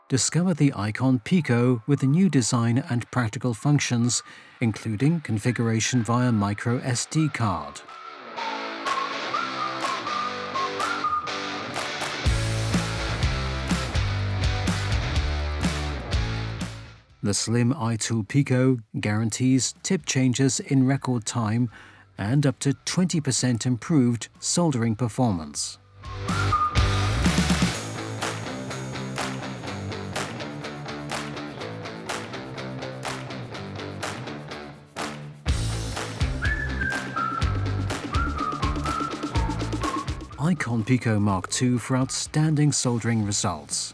Discover the icon PICO with the new design and practical functions, including configuration via micro SD card. The slim iTool PICO guarantees tip changes in record time and up to 20% improved soldering performance. Icon PICO MK2 for outstanding soldering results.